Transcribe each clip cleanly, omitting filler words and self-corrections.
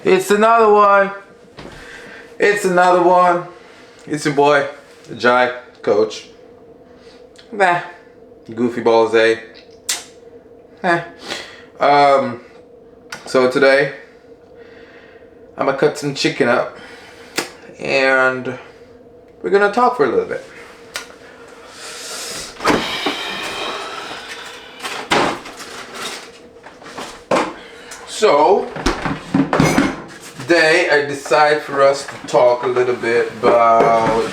It's another one. It's another one. It's your boy, Jai, coach. Nah, goofy balls, eh? So today, I'm gonna cut some chicken up and we're gonna talk for a little bit. So, today I decide for us to talk a little bit about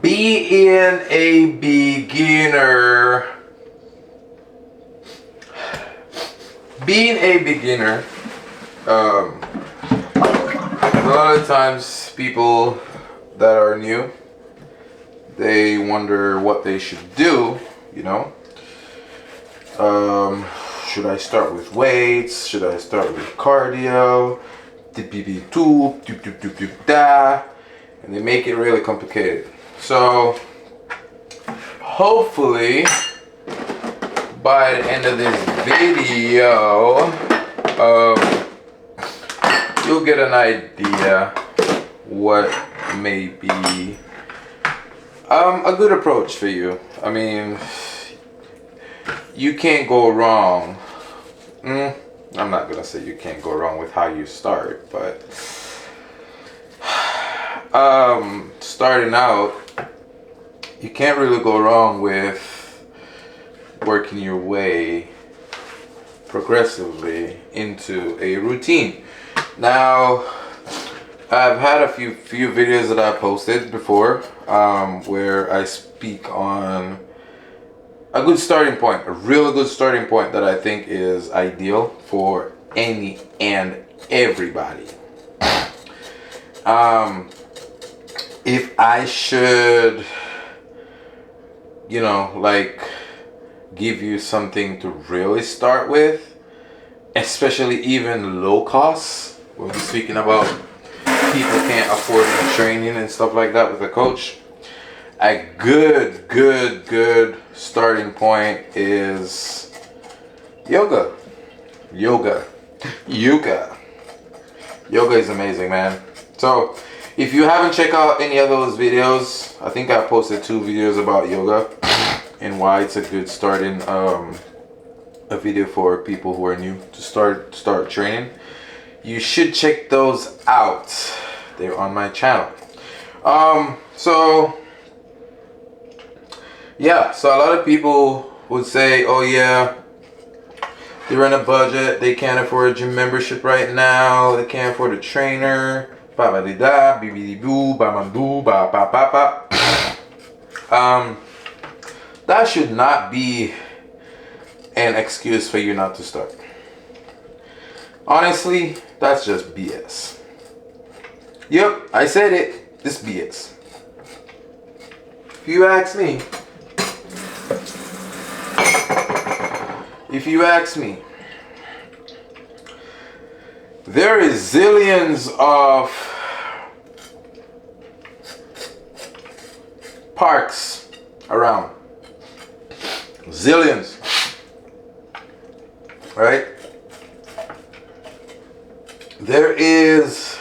being a beginner. Being a beginner, a lot of times people that are new, they wonder what they should do, you know. Should I start with weights? Should I start with cardio? And they make it really complicated. So hopefully by the end of this video, you'll get an idea what may be a good approach for you. I mean, you can't go wrong. I'm not gonna say you can't go wrong with how you start, but starting out, you can't really go wrong with working your way progressively into a routine. Now, I've had a few videos that I posted before where I speak on a good starting point, a really good starting point that I think is ideal for any and everybody. If I should, you know, like give you something to really start with, especially even low costs, when we're speaking about people can't afford training and stuff like that with a coach, a good starting point is yoga. Yoga is amazing, man. So if you haven't checked out any of those videos, I think I posted 2 videos about yoga and why it's a good starting a video for people who are new to start training. You should check those out. They're on my channel. So yeah, so a lot of people would say, oh yeah, they're on a budget, they can't afford a gym membership right now, they can't afford a trainer, that should not be an excuse for you not to start. Honestly, that's just BS. Yep, I said it, this BS. If you ask me, there is zillions of parks around. Zillions. Right? There is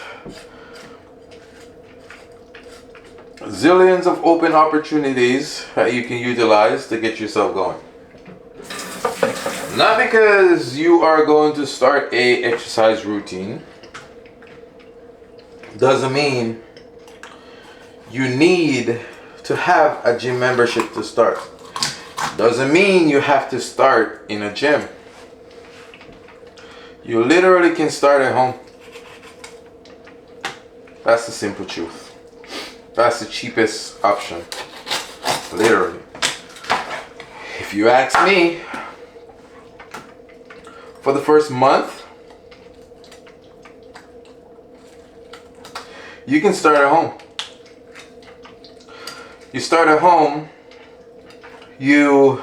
zillions of open opportunities that you can utilize to get yourself going. Not because you are going to start a exercise routine doesn't mean you need to have a gym membership to start. Doesn't mean you have to start in a gym. You literally can start at home. That's the simple truth. That's the cheapest option. Literally. If you ask me, for the first month, you can start at home. You start at home, you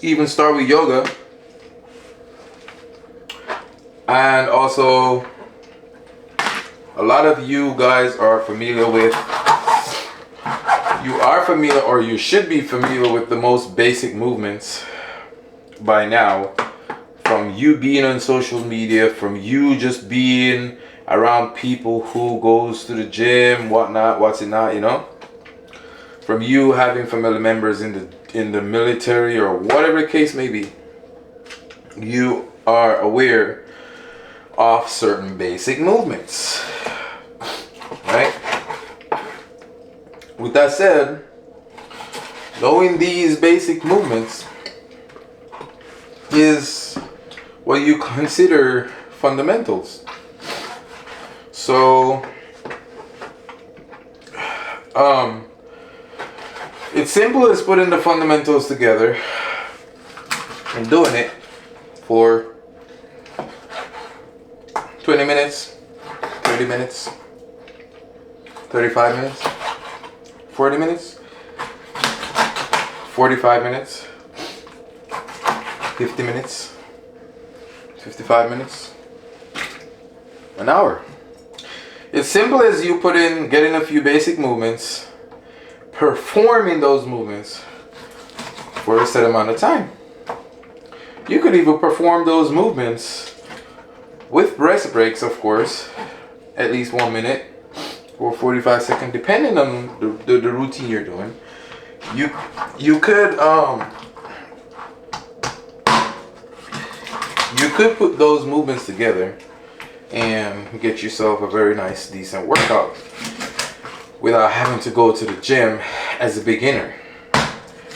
even start with yoga, and also a lot of you guys are familiar with, or you should be familiar with the most basic movements by now from you being on social media, from you just being around people who goes to the gym, whatnot, what's it not, you know, from you having family members in the military or whatever the case may be, you are aware of certain basic movements, right? With that said, knowing these basic movements is what you consider fundamentals. So it's simple as putting the fundamentals together and doing it for 20 minutes, 30 minutes, 35 minutes, 40 minutes, 45 minutes, 50 minutes, 55 minutes, an hour. It's simple as you put in getting a few basic movements, performing those movements for a set amount of time. You could even perform those movements with rest breaks, of course, at least 1 minute or 45 seconds, depending on the routine you're doing. You could put those movements together and get yourself a very nice, decent workout without having to go to the gym as a beginner.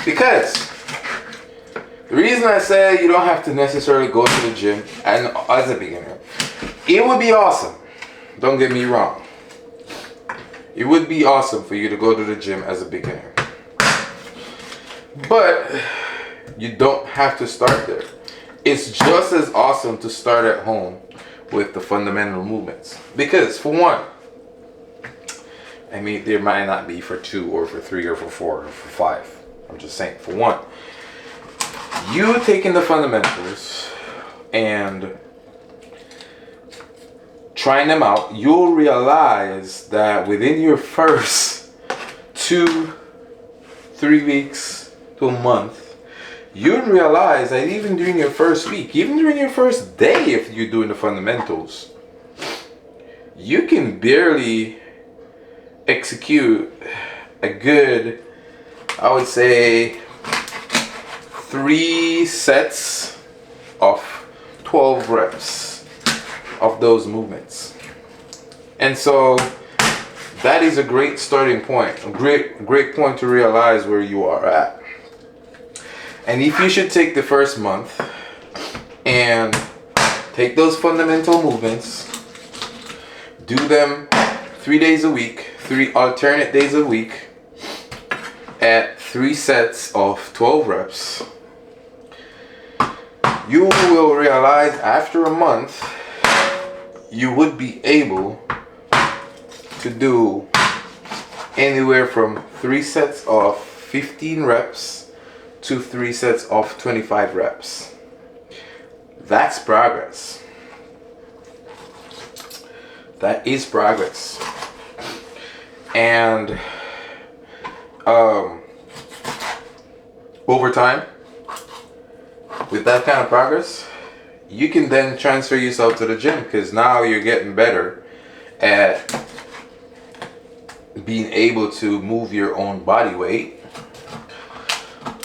Because the reason I say you don't have to necessarily go to the gym as a beginner, it would be awesome. Don't get me wrong. It would be awesome for you to go to the gym as a beginner. But you don't have to start there. It's just as awesome to start at home with the fundamental movements. Because for one, I mean, there might not be for 2 or for 3 or for 4 or for 5. I'm just saying, for one, you taking the fundamentals and trying them out, you'll realize that within your first 2-3 weeks to a month, you'd realize that even during your first week, even during your first day, if you're doing the fundamentals, you can barely execute a good, I would say, 3 sets of 12 reps of those movements. And so that is a great starting point, a great point to realize where you are at. And if you should take the first month and take those fundamental movements, do them 3 days a week, 3 alternate days a week at 3 sets of 12 reps, you will realize after a month you would be able to do anywhere from 3 sets of 15 reps to 3 sets of 25 reps. That's progress. That is progress. And over time, with that kind of progress, you can then transfer yourself to the gym, because now you're getting better at being able to move your own body weight.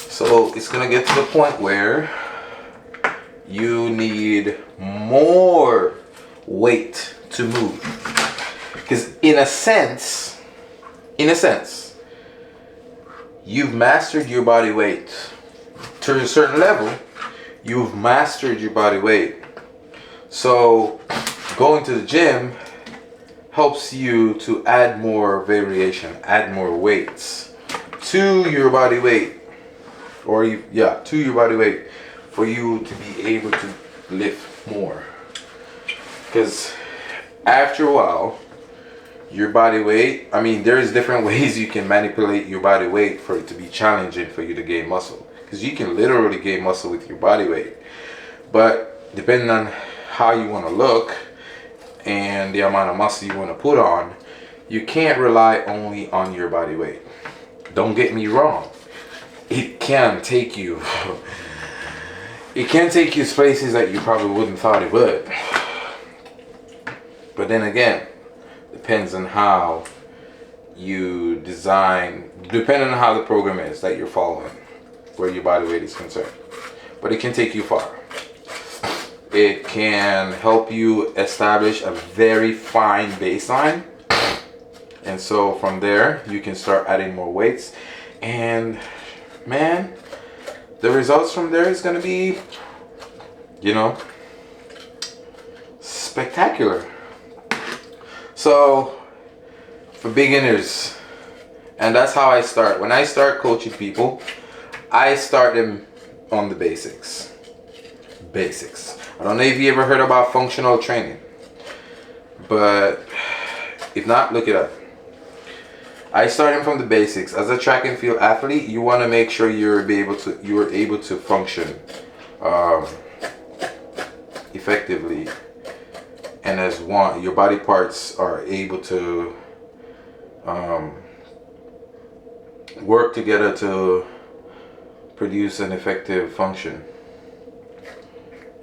So it's gonna get to the point where you need more weight to move. Because in a sense, you've mastered your body weight. To a certain level, you've mastered your body weight. So going to the gym helps you to add more variation, add more weights to your body weight. To your body weight, for you to be able to lift more. Because after a while, your body weight, I mean, there's different ways you can manipulate your body weight for it to be challenging for you to gain muscle. Because you can literally gain muscle with your body weight. But depending on how you want to look and the amount of muscle you want to put on, you can't rely only on your body weight. Don't get me wrong. It can take you it can take you places that you probably wouldn't thought it would. But then again, depends on how you design, depending on how the program is that you're following, where your body weight is concerned. But it can take you far. It can help you establish a very fine baseline. And so from there, you can start adding more weights. And man, the results from there is going to be, you know, spectacular. So for beginners, and that's how I start. When I start coaching people, I start them on the basics. Basics. I don't know if you ever heard about functional training, but if not, look it up. I start them from the basics. As a track and field athlete, you want to make sure you are able to function effectively, and as one, your body parts are able to work together to produce an effective function.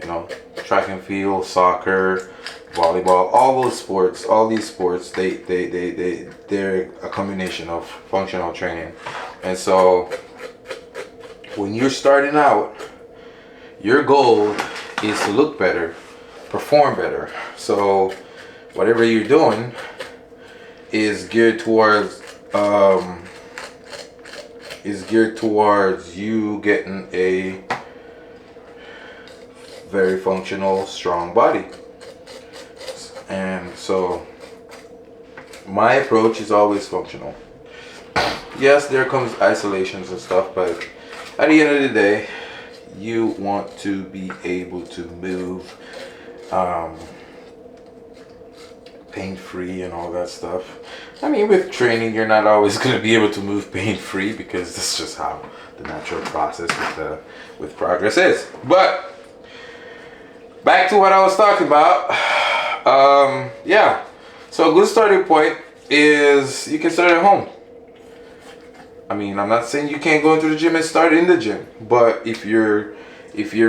You know, track and field, soccer, volleyball, all these sports, they're a combination of functional training. And so when you're starting out, your goal is to look better, perform better. So whatever you're doing is geared towards you getting a very functional, strong body. And so my approach is always functional. Yes, there comes isolations and stuff, but at the end of the day, you want to be able to move pain-free and all that stuff. I mean, with training, you're not always going to be able to move pain-free, because that's just how the natural process with progress is. But back to what I was talking about. Yeah, so a good starting point is you can start at home. I mean, I'm not saying you can't go into the gym and start in the gym, but if you're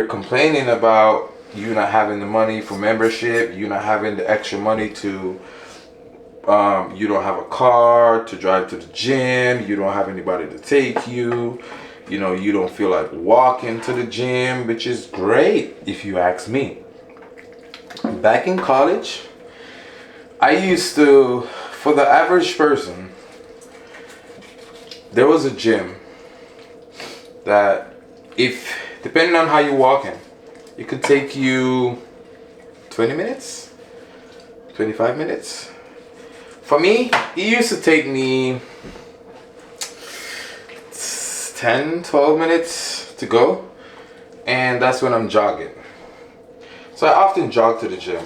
complaining about you not having the money for membership, you not having the extra money to, you don't have a car to drive to the gym, you don't have anybody to take you, you know, you don't feel like walking to the gym, which is great if you ask me. Back in college, I used to, for the average person, there was a gym that, if depending on how you walk in, it could take you 20 minutes, 25 minutes. For me, it used to take me 10, 12 minutes to go, and that's when I'm jogging. So I often jog to the gym.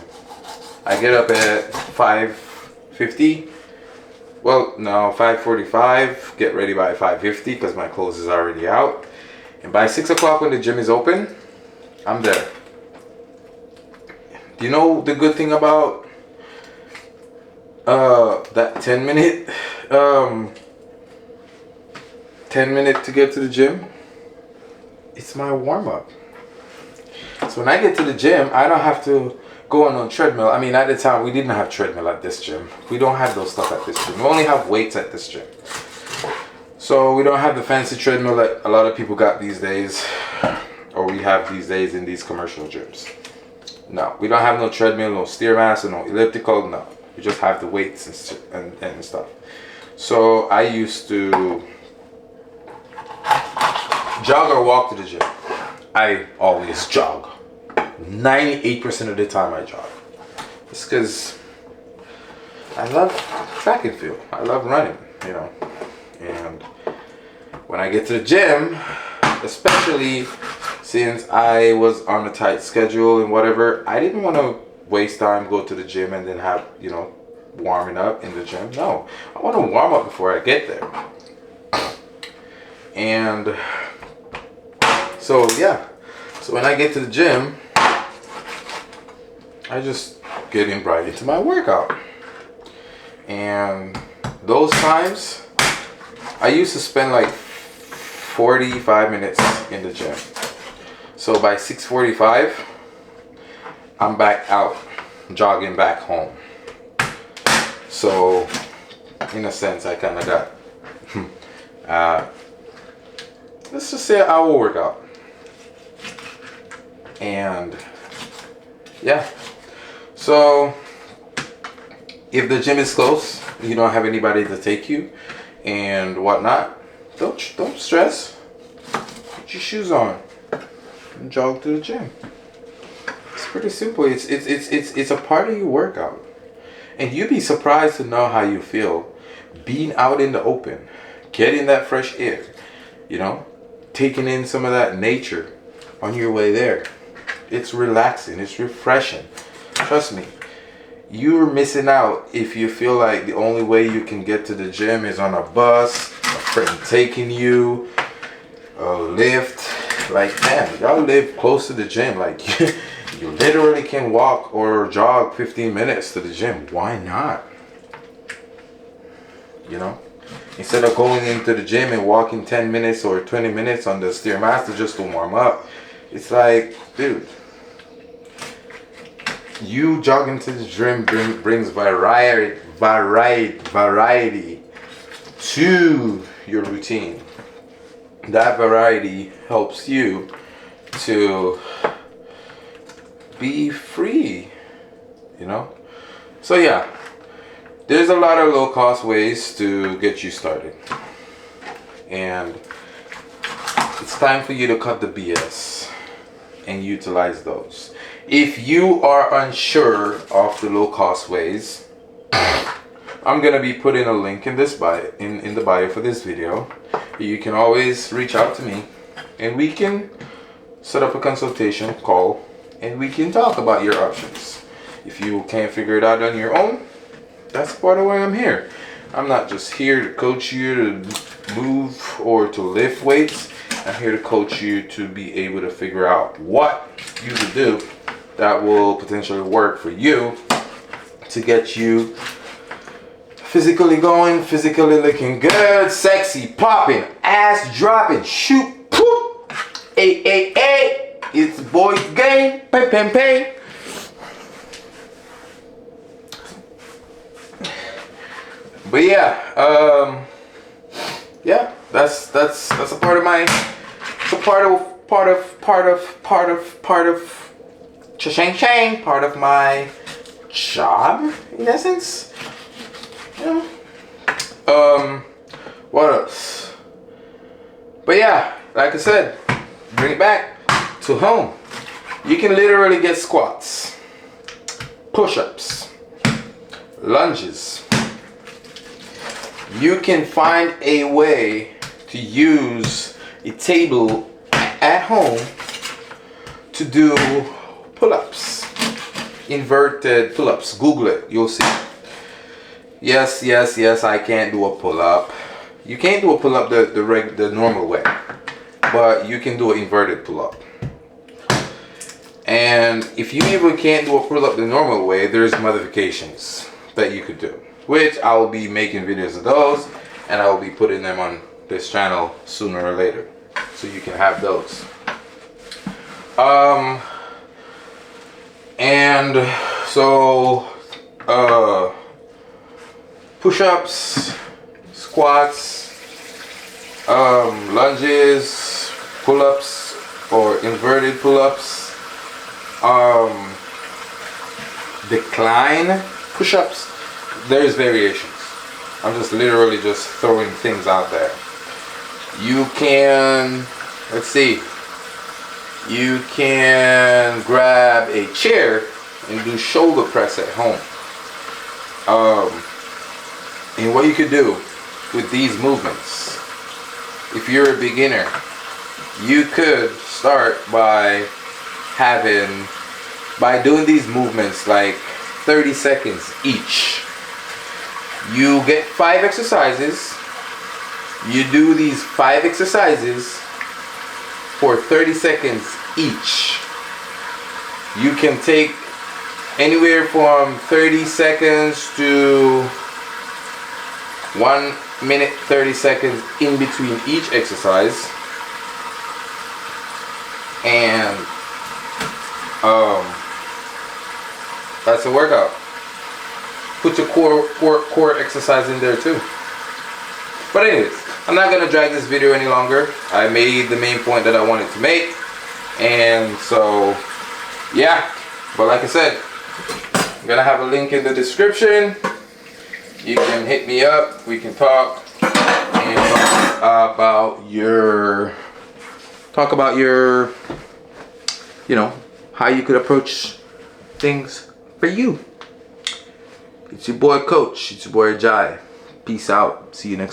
I get up at 5:50. Well, no, 5:45. Get ready by 5:50 because my clothes is already out. And by 6 o'clock when the gym is open, I'm there. Do you know the good thing about that 10-minute 10-minute to get to the gym? It's my warm-up. So when I get to the gym, I don't have to go on a treadmill. I mean, at the time, we didn't have treadmill at this gym. We don't have those stuff at this gym. We only have weights at this gym. So we don't have the fancy treadmill that a lot of people got these days, or we have these days in these commercial gyms. No, we don't have no treadmill, no Stairmaster, no elliptical, no. We just have the weights and stuff. So I used to jog or walk to the gym. I always jog. 98% of the time I jog. It's because I love track and field. I love running, you know. And when I get to the gym, especially since I was on a tight schedule and whatever, I didn't want to waste time, go to the gym and then have, you know, warming up in the gym. No, I want to warm up before I get there. And so, yeah. So when I get to the gym, I just get in right into my workout. And those times, I used to spend like 45 minutes in the gym. So by 6:45, I'm back out jogging back home. So in a sense, I kind of got let's just say an hour workout. And yeah, so if the gym is close, you don't have anybody to take you and whatnot, don't stress. Put your shoes on and jog to the gym. It's pretty simple. It's a part of your workout, and you'd be surprised to know how you feel being out in the open, getting that fresh air, you know, taking in some of that nature on your way there. It's relaxing, it's refreshing. Trust me, you're missing out if you feel like the only way you can get to the gym is on a bus, a friend taking you, a Lyft. Like, man, y'all live close to the gym. Like, you literally can walk or jog 15 minutes to the gym. Why not? You know? Instead of going into the gym and walking 10 minutes or 20 minutes on the Stairmaster just to warm up. It's like, dude, you jogging to the gym brings variety to your routine. That variety helps you to be free, you know? So yeah, there's a lot of low-cost ways to get you started. And it's time for you to cut the BS and utilize those. If you are unsure of the low-cost ways, I'm gonna be putting a link in this bio, in the bio for this video. You can always reach out to me and we can set up a consultation call and we can talk about your options. If you can't figure it out on your own, that's part of why I'm here. I'm not just here to coach you to move or to lift weights. I'm here to coach you to be able to figure out what you can do that will potentially work for you to get you physically going, physically looking good, sexy, popping, ass dropping, shoot, poop, hey, it's the boys game, bang. But yeah, that's a part of my, it's a part of my job in essence. Yeah. What else? But yeah, like I said, bring it back to home. You can literally get squats, push-ups, lunges. You can find a way to use a table at home to do pull-ups, inverted pull-ups. Google it, you'll see. Yes, I can't do a pull-up. You can't do a pull-up the normal way, but you can do an inverted pull-up. And if you even can't do a pull-up the normal way, there's modifications that you could do, which I will be making videos of those, and I will be putting them on this channel sooner or later, so you can have those. And so push-ups, squats, lunges, pull-ups or inverted pull-ups, decline push-ups. There's variations. I'm just literally just throwing things out there. You can, let's see, you can grab a chair and do shoulder press at home. And what you could do with these movements, if you're a beginner, you could start by doing these movements like 30 seconds each. You get 5 exercises. You do these 5 exercises for 30 seconds each. You can take anywhere from 30 seconds to 1 minute 30 seconds in between each exercise. and that's a workout. Put your core exercise in there too. But anyways, I'm not gonna drag this video any longer. I made the main point that I wanted to make, and so yeah. But like I said, I'm gonna have a link in the description. You can hit me up. We can talk and talk about your, you know, how you could approach things for you. It's your boy Coach. It's your boy Jai. Peace out. See you next time.